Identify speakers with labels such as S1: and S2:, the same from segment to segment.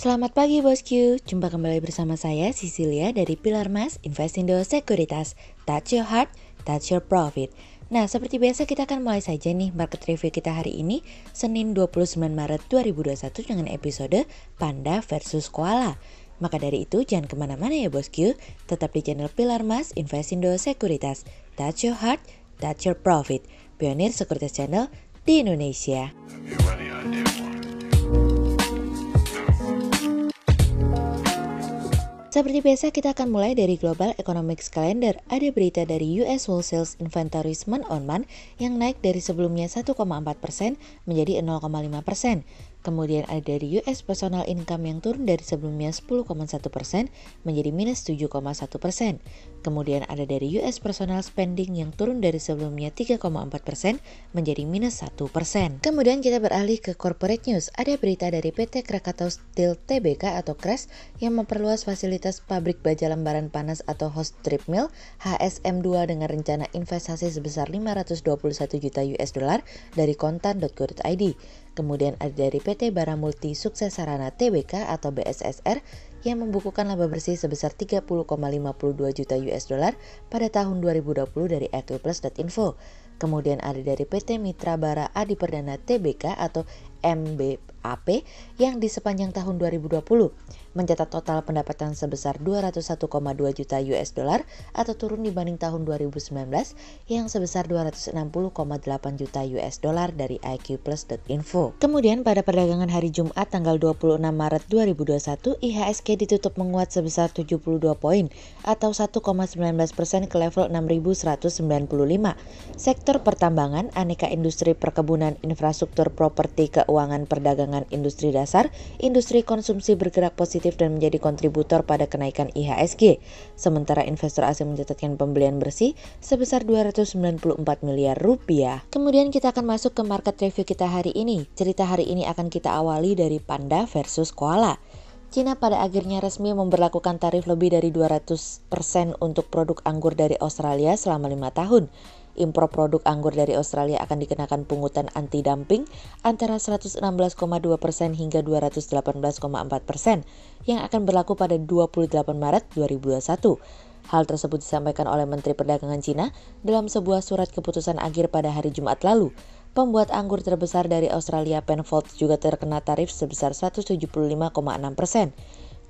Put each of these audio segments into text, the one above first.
S1: Selamat pagi bosku, jumpa kembali bersama saya Cecilia dari Pilar Mas Investindo Sekuritas. Touch your heart, touch your profit. Nah, seperti biasa kita akan mulai saja nih market review kita hari ini, Senin 29 Maret 2021 dengan episode Panda versus Koala. Maka dari itu jangan kemana-mana ya bosku, tetap di channel Pilar Mas Investindo Sekuritas. Touch your heart, touch your profit. Pionir Sekuritas Channel di Indonesia. Seperti biasa kita akan mulai dari Global Economics Calendar. Ada berita dari US Wholesale Inventories month-on-month yang naik dari sebelumnya 1,4% menjadi 0,5%. Kemudian ada dari US Personal Income yang turun dari sebelumnya 10,1% menjadi minus 7,1%. Kemudian ada dari US Personal Spending yang turun dari sebelumnya 3,4% menjadi minus 1%. Kemudian kita beralih ke Corporate News. Ada berita dari PT Krakatau Steel Tbk atau KRES yang memperluas fasilitas pabrik baja lembaran panas atau hot strip mill HSM2 dengan rencana investasi sebesar 521 juta US dollar dari kontan.go.id. Kemudian ada dari PT Bara Multi Sukses Sarana Tbk atau BSSR yang membukukan laba bersih sebesar 30,52 juta US dollar pada tahun 2020 dari Equiplus.info. Kemudian ada dari PT Mitra Bara Adi Perdana Tbk atau MBAP yang di sepanjang tahun 2020 mencatat total pendapatan sebesar 201,2 juta US dollar atau turun dibanding tahun 2019 yang sebesar 260,8 juta US dollar dari iqplus.info. Kemudian pada perdagangan hari Jumat tanggal 26 Maret 2021, IHSG ditutup menguat sebesar 72 poin atau 1,19% ke level 6.195. Sektor pertambangan, aneka industri perkebunan, infrastruktur, properti, keuangan, perdagangan, industri dasar, industri konsumsi bergerak positif dan menjadi kontributor pada kenaikan IHSG. Sementara investor asing mencatatkan pembelian bersih sebesar 294 miliar rupiah. Kemudian kita akan masuk ke market review kita hari ini. Cerita hari ini akan kita awali dari Panda versus Koala. Cina pada akhirnya resmi memberlakukan tarif lebih dari 200% untuk produk anggur dari Australia selama 5 tahun. Impor produk anggur dari Australia akan dikenakan pungutan anti-dumping antara 116,2% hingga 218,4% yang akan berlaku pada 28 Maret 2021. Hal tersebut disampaikan oleh Menteri Perdagangan Cina dalam sebuah surat keputusan akhir pada hari Jumat lalu. Pembuat anggur terbesar dari Australia, Penfolds, juga terkena tarif sebesar 175,6%.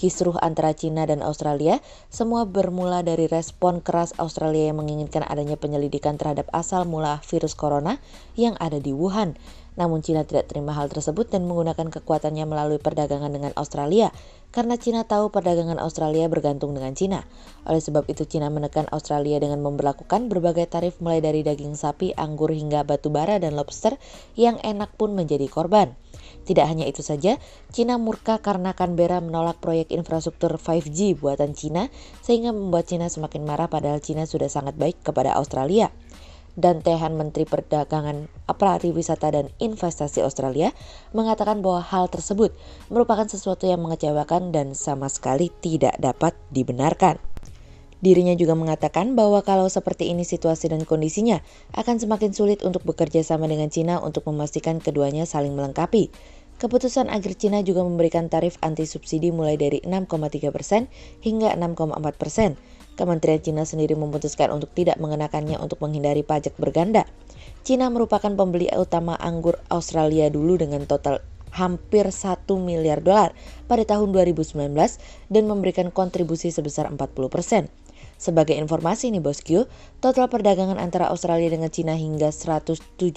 S1: Kisruh antara Cina dan Australia semua bermula dari respon keras Australia yang menginginkan adanya penyelidikan terhadap asal mula virus corona yang ada di Wuhan. Namun Cina tidak terima hal tersebut dan menggunakan kekuatannya melalui perdagangan dengan Australia karena Cina tahu perdagangan Australia bergantung dengan Cina. Oleh sebab itu Cina menekan Australia dengan memberlakukan berbagai tarif mulai dari daging sapi, anggur hingga batu bara dan lobster yang enak pun menjadi korban. Tidak hanya itu saja, Cina murka karena Canberra menolak proyek infrastruktur 5G buatan Cina sehingga membuat Cina semakin marah padahal Cina sudah sangat baik kepada Australia. Dan Tehan Menteri Perdagangan, Pariwisata dan Investasi Australia mengatakan bahwa hal tersebut merupakan sesuatu yang mengecewakan dan sama sekali tidak dapat dibenarkan. Dirinya juga mengatakan bahwa kalau seperti ini situasi dan kondisinya akan semakin sulit untuk bekerja sama dengan Cina untuk memastikan keduanya saling melengkapi. Keputusan akhir Cina juga memberikan tarif anti-subsidi mulai dari 6,3% hingga 6,4%. Kementerian Cina sendiri memutuskan untuk tidak mengenakannya untuk menghindari pajak berganda. Cina merupakan pembeli utama anggur Australia dulu dengan total hampir 1 miliar dolar pada tahun 2019 dan memberikan kontribusi sebesar 40%. Sebagai informasi nih bosku, total perdagangan antara Australia dengan Cina hingga 177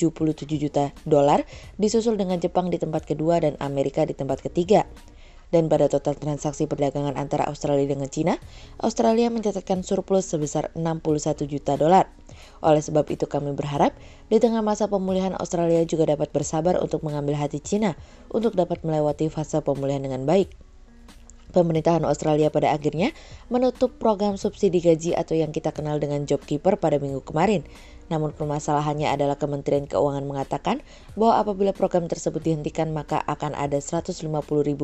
S1: juta dolar, disusul dengan Jepang di tempat kedua dan Amerika di tempat ketiga. Dan pada total transaksi perdagangan antara Australia dengan Cina, Australia mencatatkan surplus sebesar 61 juta dolar. Oleh sebab itu kami berharap di tengah masa pemulihan Australia juga dapat bersabar untuk mengambil hati Cina untuk dapat melewati fase pemulihan dengan baik. Pemerintahan Australia pada akhirnya menutup program subsidi gaji atau yang kita kenal dengan JobKeeper pada minggu kemarin. Namun permasalahannya adalah Kementerian Keuangan mengatakan bahwa apabila program tersebut dihentikan maka akan ada 150.000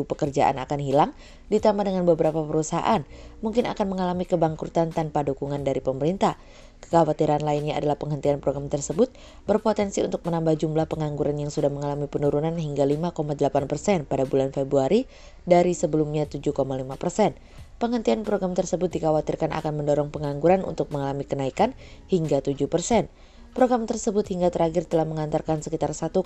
S1: pekerjaan akan hilang, ditambah dengan beberapa perusahaan mungkin akan mengalami kebangkrutan tanpa dukungan dari pemerintah. Kekhawatiran lainnya adalah penghentian program tersebut berpotensi untuk menambah jumlah pengangguran yang sudah mengalami penurunan hingga 5,8% pada bulan Februari dari sebelumnya 7,5%. Penghentian program tersebut dikhawatirkan akan mendorong pengangguran untuk mengalami kenaikan hingga 7%. Program tersebut hingga terakhir telah mengantarkan sekitar 1,1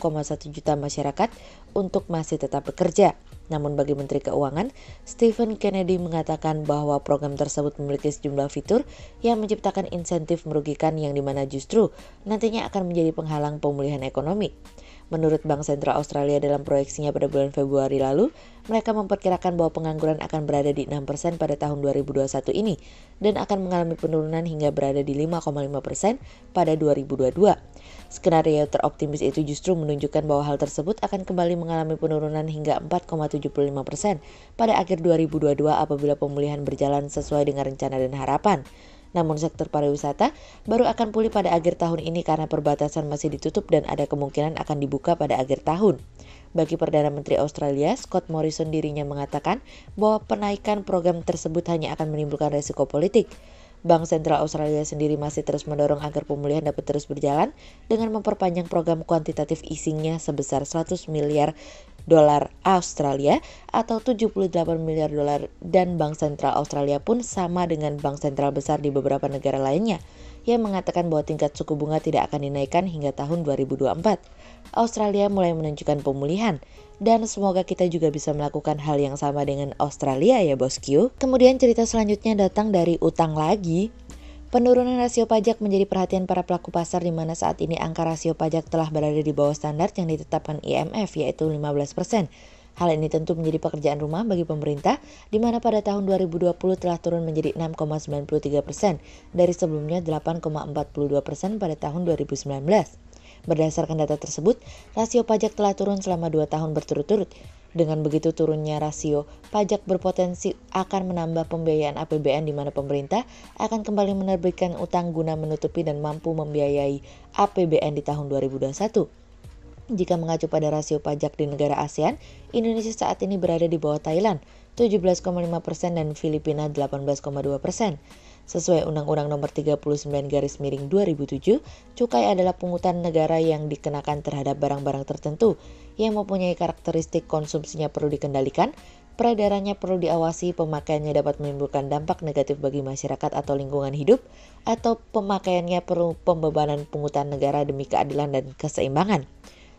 S1: juta masyarakat untuk masih tetap bekerja. Namun bagi Menteri Keuangan, Stephen Kennedy mengatakan bahwa program tersebut memiliki sejumlah fitur yang menciptakan insentif merugikan yang dimana justru nantinya akan menjadi penghalang pemulihan ekonomi. Menurut Bank Sentral Australia dalam proyeksinya pada bulan Februari lalu, mereka memperkirakan bahwa pengangguran akan berada di 6% pada tahun 2021 ini dan akan mengalami penurunan hingga berada di 5,5% pada 2022. Skenario teroptimis itu justru menunjukkan bahwa hal tersebut akan kembali mengalami penurunan hingga 4,75% pada akhir 2022 apabila pemulihan berjalan sesuai dengan rencana dan harapan. Namun sektor pariwisata baru akan pulih pada akhir tahun ini karena perbatasan masih ditutup dan ada kemungkinan akan dibuka pada akhir tahun. Bagi Perdana Menteri Australia, Scott Morrison dirinya mengatakan bahwa penaikan program tersebut hanya akan menimbulkan resiko politik. Bank Sentral Australia sendiri masih terus mendorong agar pemulihan dapat terus berjalan dengan memperpanjang program kuantitatif easing-nya sebesar 100 miliar dolar Australia atau 78 miliar dolar, dan Bank Sentral Australia pun sama dengan bank sentral besar di beberapa negara lainnya yang mengatakan bahwa tingkat suku bunga tidak akan dinaikkan hingga tahun 2024. Australia mulai menunjukkan pemulihan dan semoga kita juga bisa melakukan hal yang sama dengan Australia ya bosku. Kemudian cerita selanjutnya datang dari utang lagi. Penurunan rasio pajak menjadi perhatian para pelaku pasar di mana saat ini angka rasio pajak telah berada di bawah standar yang ditetapkan IMF yaitu 15%. Hal ini tentu menjadi pekerjaan rumah bagi pemerintah di mana pada tahun 2020 telah turun menjadi 6,93% dari sebelumnya 8,42% pada tahun 2019. Berdasarkan data tersebut, rasio pajak telah turun selama 2 tahun berturut-turut. Dengan begitu turunnya rasio pajak berpotensi akan menambah pembiayaan APBN di mana pemerintah akan kembali menerbitkan utang guna menutupi dan mampu membiayai APBN di tahun 2021. Jika mengacu pada rasio pajak di negara ASEAN, Indonesia saat ini berada di bawah Thailand 17,5% dan Filipina 18,2%. Sesuai Undang-Undang Nomor 39/2007, cukai adalah pungutan negara yang dikenakan terhadap barang-barang tertentu yang mempunyai karakteristik konsumsinya perlu dikendalikan, peredarannya perlu diawasi, pemakaiannya dapat menimbulkan dampak negatif bagi masyarakat atau lingkungan hidup, atau pemakaiannya perlu pembebanan pungutan negara demi keadilan dan keseimbangan.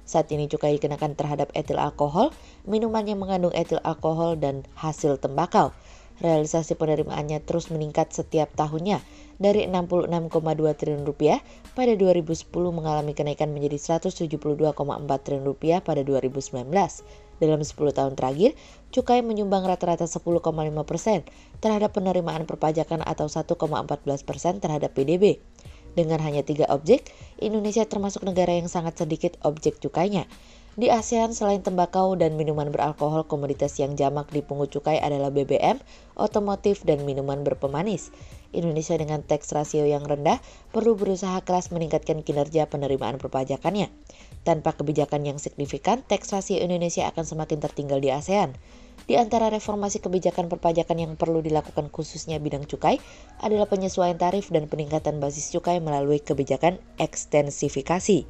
S1: Saat ini cukai dikenakan terhadap etil alkohol, minuman yang mengandung etil alkohol, dan hasil tembakau. Realisasi penerimaannya terus meningkat setiap tahunnya dari 66,2 triliun rupiah pada 2010 mengalami kenaikan menjadi 172,4 triliun rupiah pada 2019. Dalam 10 tahun terakhir, cukai menyumbang rata-rata 10,5% terhadap penerimaan perpajakan atau 1,14% terhadap PDB. Dengan hanya 3 objek, Indonesia termasuk negara yang sangat sedikit objek cukainya. Di ASEAN, selain tembakau dan minuman beralkohol, komoditas yang jamak dipungut cukai adalah BBM, otomotif, dan minuman berpemanis. Indonesia dengan tax rasio yang rendah perlu berusaha keras meningkatkan kinerja penerimaan perpajakannya. Tanpa kebijakan yang signifikan, tax rasio Indonesia akan semakin tertinggal di ASEAN. Di antara reformasi kebijakan perpajakan yang perlu dilakukan khususnya bidang cukai adalah penyesuaian tarif dan peningkatan basis cukai melalui kebijakan ekstensifikasi.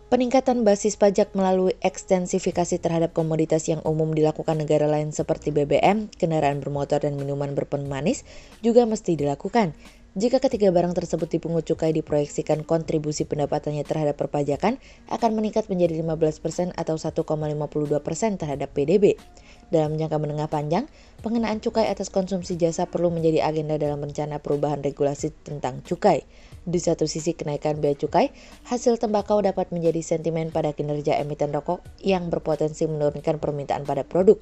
S1: Peningkatan basis pajak melalui ekstensifikasi terhadap komoditas yang umum dilakukan negara lain seperti BBM, kendaraan bermotor, dan minuman berpemanis juga mesti dilakukan. Jika ketiga barang tersebut dipungut cukai, diproyeksikan kontribusi pendapatannya terhadap perpajakan akan meningkat menjadi 15% atau 1,52% terhadap PDB. Dalam jangka menengah panjang, pengenaan cukai atas konsumsi jasa perlu menjadi agenda dalam rencana perubahan regulasi tentang cukai. Di satu sisi kenaikan bea cukai, hasil tembakau dapat menjadi sentimen pada kinerja emiten rokok yang berpotensi menurunkan permintaan pada produk.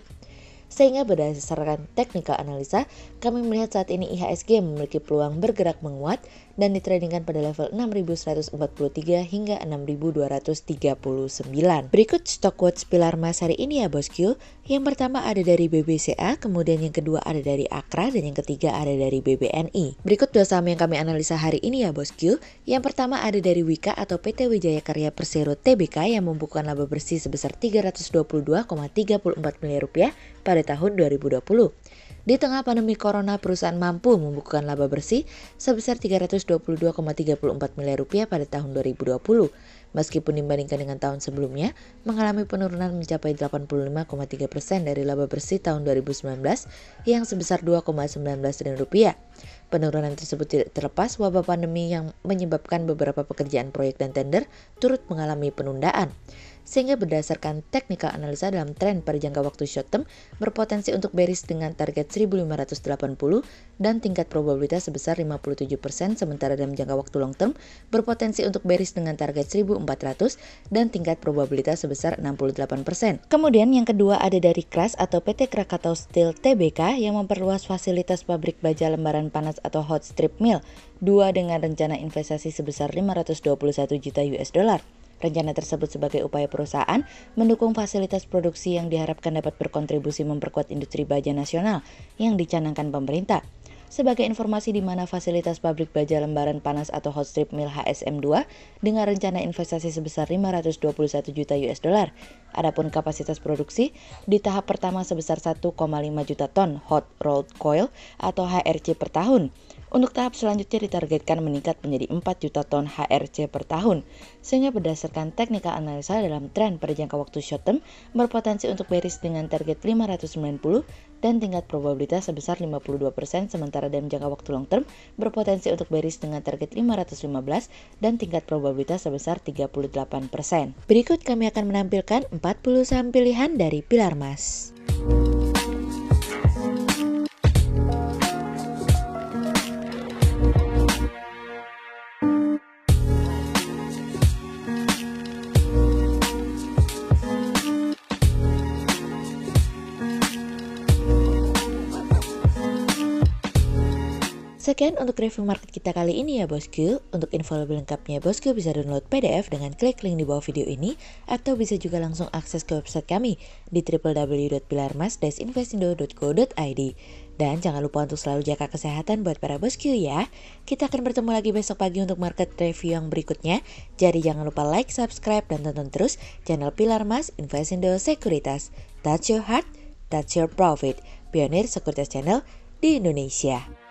S1: Sehingga berdasarkan technical analisa, kami melihat saat ini IHSG memiliki peluang bergerak menguat dan ditradingkan pada level 6.143 hingga 6.239. Berikut stok quotes pilar emas hari ini ya bosku. Yang pertama ada dari BBCA, kemudian yang kedua ada dari Akra, dan yang ketiga ada dari BBNI. Berikut dua saham yang kami analisa hari ini ya bosku. Yang pertama ada dari Wika atau PT Wijaya Karya Persero Tbk yang membukukan laba bersih sebesar 322,34 miliar rupiah pada tahun 2020. Di tengah pandemi corona, perusahaan mampu membukukan laba bersih sebesar Rp322,34 miliar pada tahun 2020. Meskipun dibandingkan dengan tahun sebelumnya, mengalami penurunan mencapai 85,3% dari laba bersih tahun 2019 yang sebesar Rp2,19 triliun. Penurunan tersebut tidak terlepas wabah pandemi yang menyebabkan beberapa pekerjaan proyek dan tender turut mengalami penundaan. Sehingga berdasarkan technical analisa dalam tren pada jangka waktu short term berpotensi untuk bearish dengan target 1580 dan tingkat probabilitas sebesar 57%, sementara dalam jangka waktu long term berpotensi untuk bearish dengan target 1400 dan tingkat probabilitas sebesar 68%. Kemudian yang kedua ada dari KRAS atau PT Krakatau Steel Tbk yang memperluas fasilitas pabrik baja lembaran panas atau hot strip mill 2 dengan rencana investasi sebesar 521 juta US dollar. Rencana tersebut sebagai upaya perusahaan mendukung fasilitas produksi yang diharapkan dapat berkontribusi memperkuat industri baja nasional yang dicanangkan pemerintah. Sebagai informasi di mana fasilitas pabrik baja lembaran panas atau hot strip mill HSM2 dengan rencana investasi sebesar 521 juta US dollar. Adapun kapasitas produksi di tahap pertama sebesar 1,5 juta ton hot rolled coil atau HRC per tahun. Untuk tahap selanjutnya ditargetkan meningkat menjadi 4 juta ton HRC per tahun, sehingga berdasarkan technical analisa dalam tren pada jangka waktu short term berpotensi untuk bearish dengan target 590 dan tingkat probabilitas sebesar 52%, sementara dalam jangka waktu long term berpotensi untuk bearish dengan target 515 dan tingkat probabilitas sebesar 38%. Berikut kami akan menampilkan 40 saham pilihan dari Pilar Mas. Sekian untuk review market kita kali ini ya bosku. Untuk info lebih lengkapnya bosku bisa download PDF dengan klik link di bawah video ini, atau bisa juga langsung akses ke website kami di www.pilarmas-investindo.co.id. Dan jangan lupa untuk selalu jaga kesehatan buat para bosku ya. Kita akan bertemu lagi besok pagi untuk market review yang berikutnya. Jadi jangan lupa like, subscribe, dan tonton terus channel Pilar Mas Investindo Sekuritas. Touch your heart, touch your profit. Pionir Sekuritas Channel di Indonesia.